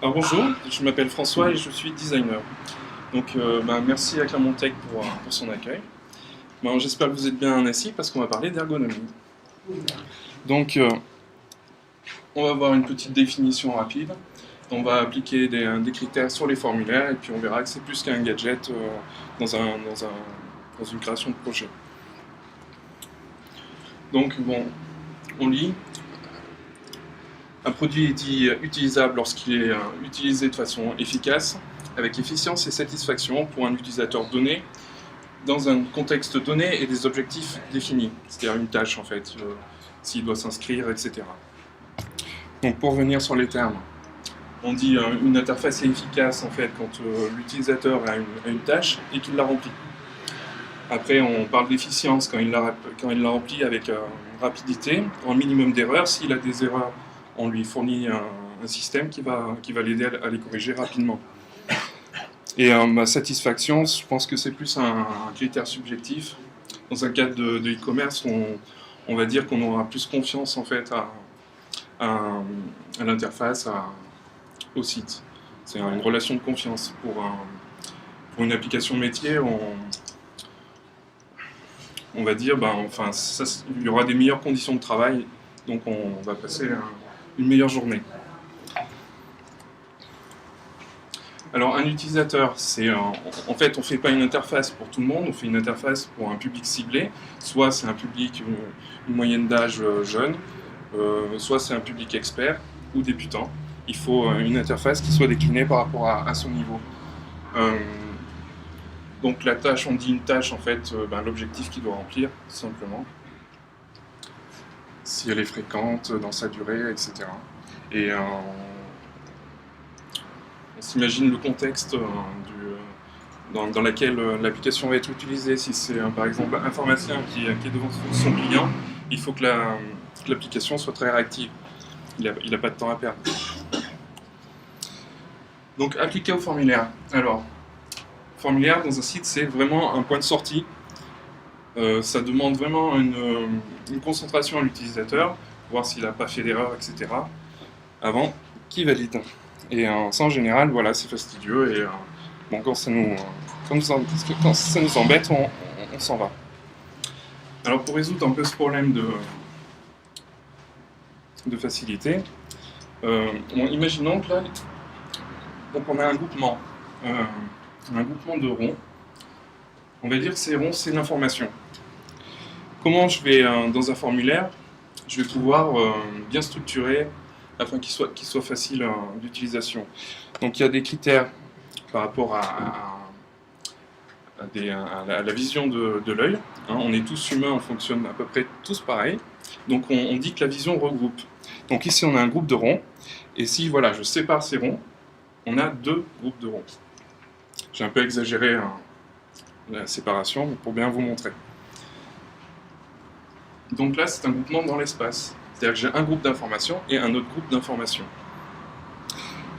Alors bonjour, je m'appelle François et je suis designer. Donc merci à Clermont Tech pour son accueil. J'espère que vous êtes bien assis parce qu'on va parler d'ergonomie. Donc on va voir une petite définition rapide. On va appliquer des critères sur les formulaires et puis on verra que c'est plus qu'un gadget dans une création de projet. Donc bon, on lit. Un produit est dit utilisable lorsqu'il est utilisé de façon efficace, avec efficience et satisfaction pour un utilisateur donné, dans un contexte donné et des objectifs définis, c'est-à-dire une tâche en fait, s'il doit s'inscrire, etc. Donc pour revenir sur les termes, on dit une interface est efficace en fait quand l'utilisateur a une tâche et qu'il la remplit. Après on parle d'efficience quand il la remplit avec rapidité, en minimum d'erreurs. S'il a des erreurs, on lui fournit un système qui va l'aider à les corriger rapidement. Et ma satisfaction, je pense que c'est plus un critère subjectif. Dans un cadre de e-commerce, on va dire qu'on aura plus confiance en fait à l'interface, au site. C'est une relation de confiance. Pour une application métier, on va dire, il y aura des meilleures conditions de travail, donc on va passer une meilleure journée. Alors un utilisateur, en fait on ne fait pas une interface pour tout le monde, on fait une interface pour un public ciblé, soit c'est un public, une moyenne d'âge jeune, soit c'est un public expert ou débutant. Il faut une interface qui soit déclinée par rapport à son niveau. Donc la tâche, on dit une tâche en fait, l'objectif qu'il doit remplir, tout simplement. Si elle est fréquente, dans sa durée, etc. Et on s'imagine le contexte dans lequel l'application va être utilisée. Si c'est par exemple un pharmacien qui est devant son client, il faut que l'application soit très réactive. Il n'a pas de temps à perdre. Donc appliqué au formulaire. Alors, formulaire dans un site, c'est vraiment un point de sortie. Ça demande vraiment une concentration à l'utilisateur, voir s'il n'a pas fait d'erreur, etc. avant qu'il valide. Et ça en général, voilà, c'est fastidieux et quand ça nous embête, on s'en va. Alors pour résoudre un peu ce problème de facilité, imaginons que là, donc on a un groupement de ronds. On va dire que ces ronds, c'est l'information. Comment je vais, dans un formulaire, je vais pouvoir bien structurer afin qu'il soit facile d'utilisation. Donc il y a des critères par rapport à la vision de l'œil. On est tous humains, on fonctionne à peu près tous pareil. Donc on dit que la vision regroupe. Donc ici on a un groupe de ronds, et si voilà, je sépare ces ronds, on a deux groupes de ronds. J'ai un peu exagéré la séparation pour bien vous montrer. Donc là c'est un groupement dans l'espace. C'est-à-dire que j'ai un groupe d'informations et un autre groupe d'informations.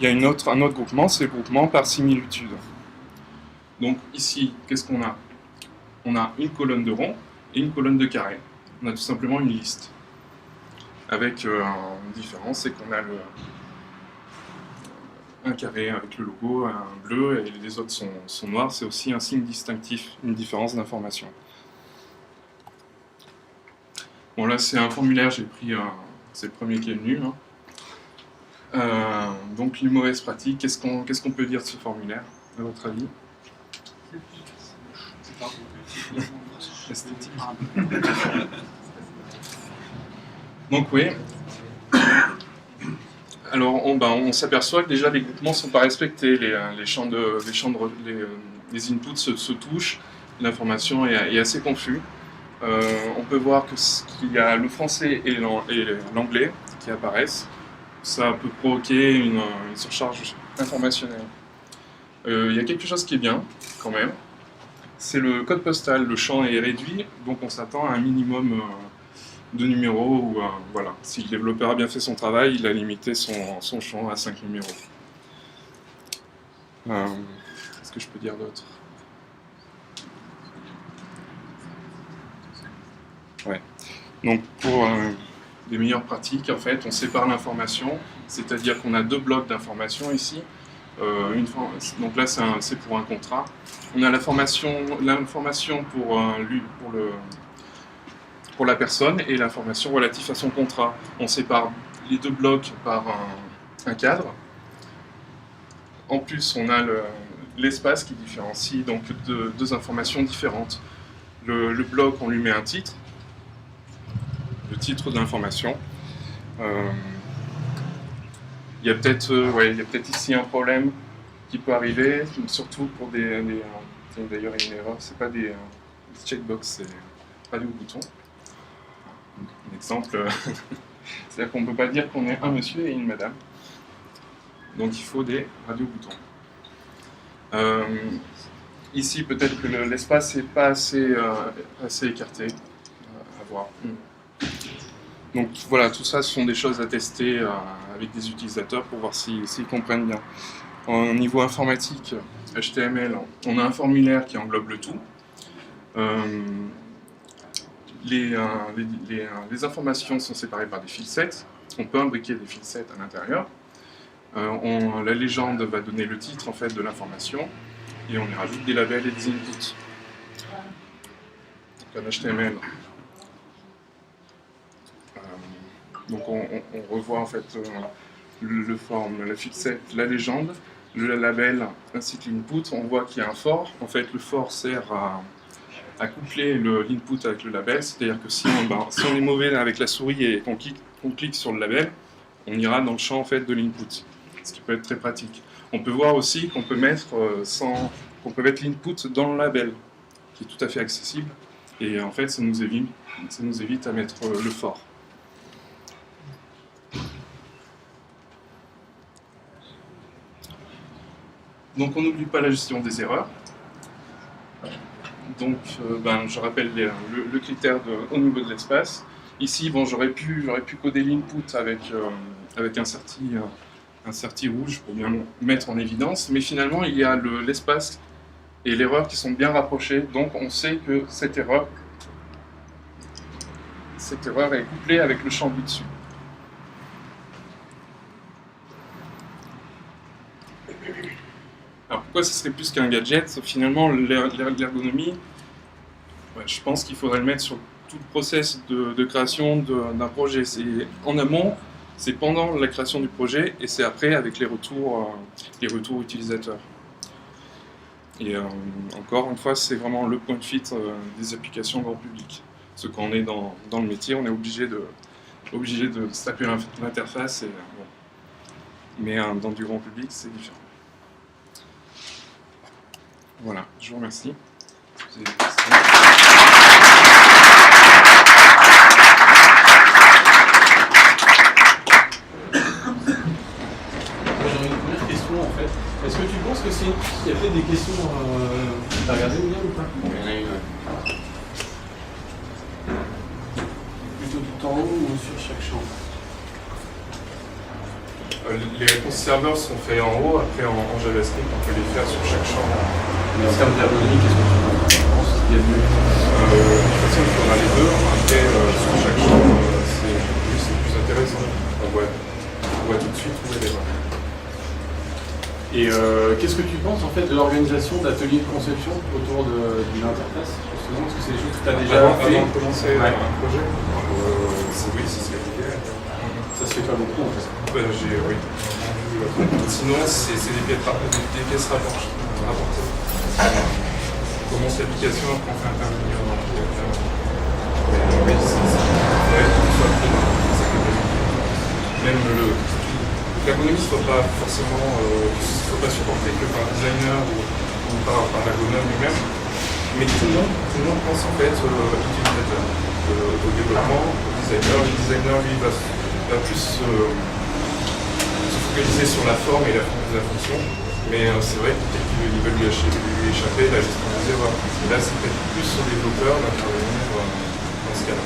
Il y a un autre groupement, c'est le groupement par similitude. Donc ici, qu'est-ce qu'on a? On a une colonne de ronds et une colonne de carrés. On a tout simplement une liste. Avec une différence, c'est qu'on a un carré avec le logo, un bleu, et les autres sont noirs. C'est aussi un signe distinctif, une différence d'information. Bon là c'est un formulaire, j'ai pris, c'est le premier qui est venu. Donc les mauvaises pratiques, qu'est-ce qu'on peut dire de ce formulaire, à votre avis? Esthétique. Donc oui. Alors on s'aperçoit que déjà les groupements ne sont pas respectés, les inputs se touchent, l'information est assez confuse. On peut voir qu'il y a le français et l'anglais qui apparaissent. Ça peut provoquer une surcharge informationnelle. Il y a quelque chose qui est bien, quand même. C'est le code postal. Le champ est réduit, donc on s'attend à un minimum de numéros. Voilà. Si le développeur a bien fait son travail, il a limité son champ à 5 numéros. Qu'est-ce que je peux dire d'autre? Ouais. Donc des meilleures pratiques. En fait, on sépare l'information, c'est-à-dire qu'on a deux blocs d'informations ici. Donc là, c'est pour un contrat. On a l'information pour la personne et l'information relative à son contrat. On sépare les deux blocs par un cadre. En plus, on a l'espace qui différencie donc deux informations différentes. Le bloc, on lui met un titre, le titre de l'information. Il y a peut-être ici un problème qui peut arriver, surtout pour d'ailleurs, il y a une erreur, c'est pas des checkbox, c'est radio bouton. Un exemple, c'est-à-dire qu'on ne peut pas dire qu'on est un monsieur et une madame. Donc il faut des radio-boutons. Ici, peut-être que l'espace n'est pas assez écarté à voir. Donc voilà, tout ça, ce sont des choses à tester avec des utilisateurs pour voir s'ils comprennent bien. Au niveau informatique, HTML, on a un formulaire qui englobe le tout. Les informations sont séparées par des filsets. On peut imbriquer des filsets à l'intérieur. La légende va donner le titre en fait, de l'information et on y rajoute des labels et des inputs. Donc un HTML. Donc on revoit en fait le form, la filset, la légende, le label ainsi que l'input. On voit qu'il y a un for. En fait, le for sert à coupler l'input avec le label, c'est-à-dire que si on est mauvais avec la souris et qu'on clique sur le label, on ira dans le champ en fait, de l'input, ce qui peut être très pratique. On peut voir aussi qu'on peut mettre l'input dans le label, qui est tout à fait accessible, et en fait ça nous évite à mettre le for. Donc on n'oublie pas la gestion des erreurs. Donc je rappelle le critère au niveau de l'espace. Ici, j'aurais pu coder l'input avec un certi rouge pour bien mettre en évidence, mais finalement il y a l'espace et l'erreur qui sont bien rapprochés, donc on sait que cette erreur est couplée avec le champ du dessus. Alors pourquoi ce serait plus qu'un gadget? Finalement, l'ergonomie, je pense qu'il faudrait le mettre sur tout le process de création d'un projet. C'est en amont, c'est pendant la création du projet, et c'est après avec les retours utilisateurs. Et encore une fois, c'est vraiment le point de fit des applications grand public. Parce que quand on est dans le métier, on est obligé de se taper l'interface. Mais dans du grand public, c'est différent. Voilà, je vous remercie. Si vous avez des questions. J'aurais une première question en fait. Est-ce que tu penses que il y a peut-être des questions à regarder William ou pas? Il y en a une. Plutôt tout en haut ou sur chaque champ? Les réponses serveurs sont faites en haut, après en JavaScript, on peut les faire sur chaque champ. Mais en termes d'ergonomie, qu'est-ce que tu penses qu'il y a mieux? De toute façon, il faudra les deux. Après, sur chaque champ, c'est plus intéressant. On voit tout de suite où elle est. Et qu'est-ce que tu penses en fait de l'organisation d'ateliers de conception autour d'une interface? Justement, est-ce que c'est des choses que tu as déjà fait avant de commencer un projet? Oui, c'est l'idéal. Ça se fait pas beaucoup en fait. Oui. Sinon, c'est des pièces rapportées. On commence l'application, après on fait intervenir dans le projet. Oui, même l'ergonomie ne soit pas forcément, il ne faut pas supporter que par le designer ou par l'ergonome lui-même, mais tout le monde pense en fait utilisateur, au développement, au designer. Le designer lui va plus se focaliser sur la forme et la fonction, mais c'est vrai qu'il va lui échapper la gestion des erreurs. Et là, c'est peut-être plus sur les développeurs d'intervenir dans ce cas-là.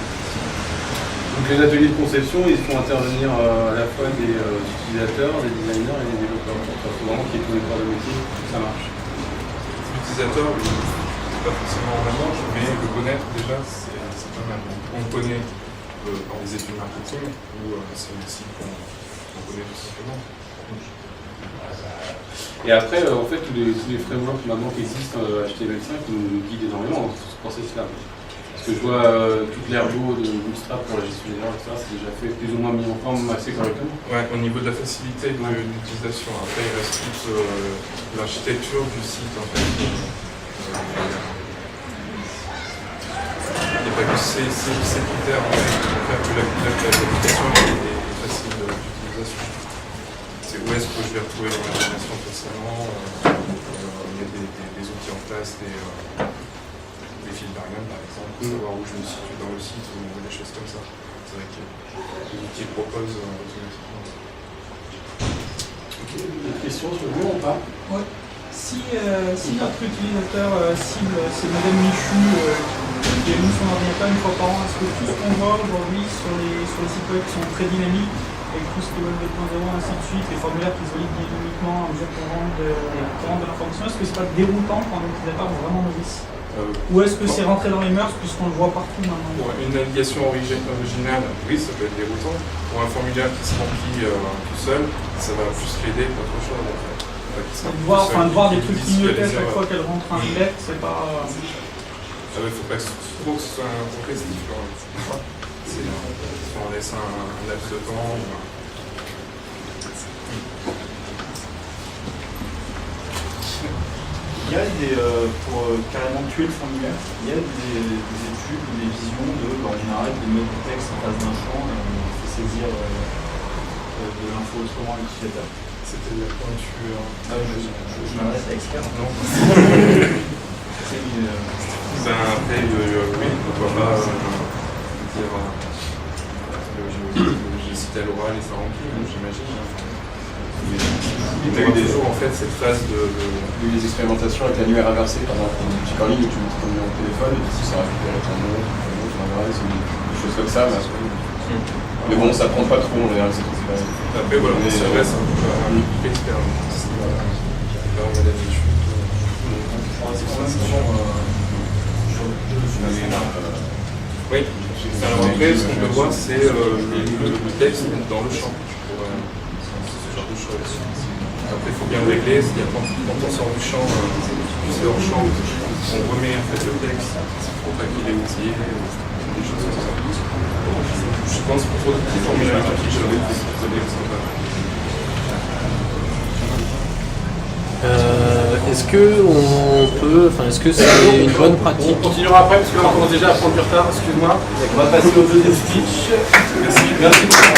Donc les ateliers de conception, ils font intervenir à la fois des utilisateurs, des designers et des développeurs. Il faut vraiment qu'il y ait tous les corps de métier, ça marche. L'utilisateur, lui, c'est pas forcément en amont, mais le connaître déjà, c'est pas mal. On connaît dans les études marketing où c'est un site qu'on connaît tout simplement. Et après, en fait, tous les frameworks maintenant qui existent HTML5 nous guident énormément dans ce processus-là. Parce que je vois toute l'ergo de Bootstrap pour la gestion des erreurs, etc., c'est déjà fait plus ou moins mis en forme assez correctement. Ouais, au niveau de la facilité d'utilisation. Après, il reste toute l'architecture du site en fait. Il n'y a pas que ces critères en fait, qui vont faire que l'application est facile d'utilisation. C'est où est-ce que je vais retrouver l'information facilement. Il y a des outils en place, des fils d'Ariane par exemple, pour savoir où je me situe dans le site ou des choses comme ça. C'est vrai que les outils proposent automatiquement. Ok, d'autres questions sur vous ou pas? Ouais. Si notre utilisateur cible c'est Madame Michu qui allume son ordinateur une fois par an, est-ce que tout ce qu'on voit aujourd'hui sur les sites web qui sont très dynamiques, avec tout ce qui est web 2.0, ainsi de suite, les formulaires qui se valident dynamiquement à mesure qu'on rentre de l'information, est-ce que c'est pas déroutant quand un utilisateur est vraiment novice? Ou est-ce que c'est rentré dans les mœurs puisqu'on le voit partout maintenant? Pour une navigation originale, oui, ça peut être déroutant. Pour un formulaire qui se remplit tout seul, ça va plus l'aider qu'autre chose en fait. De voir des trucs clignoter à chaque fois qu'elle rentre un index, c'est pas... Il ne faut pas trop que ce soit un progressif quand même. On laisse un laps de temps. Il y a pour carrément tuer le formulaire, il y a des études ou des visions on arrête de mettre du texte en face d'un champ et on fait saisir de l'info autrement à l'utilisateur. C'était la pointure. Je m'adresse à l'expert. Non. C'est après, oui, pourquoi pas dire. J'ai cité à l'oral et ça remplit, j'imagine. Il y a eu des jours en fait cette phase de. Il y a eu des expérimentations avec l'annuaire inversé, par exemple, tu parles ligne où tu mets ton numéro de téléphone et si ça récupère ton nom, ton adresse, des choses comme ça. Mais bon, ça prend pas trop en général, c'est tout. Après, voilà, on s'adresse un peu à un public expert. Là, on a l'habitude. Oui, alors après, ce qu'on peut voir, c'est le texte dans le champ. Ce genre de choses. Après, il faut bien régler, c'est-à-dire quand on sort du champ, plusieurs champs, on remet en fait le texte pour pas qu'il est outillé, des choses comme ça. Je pense que pour des formulaires qui je vais est-ce que c'est une bonne pratique? On continuera après parce que là on commence déjà à prendre du retard, excuse-moi. On va passer au deuxième speech. Merci. Merci beaucoup.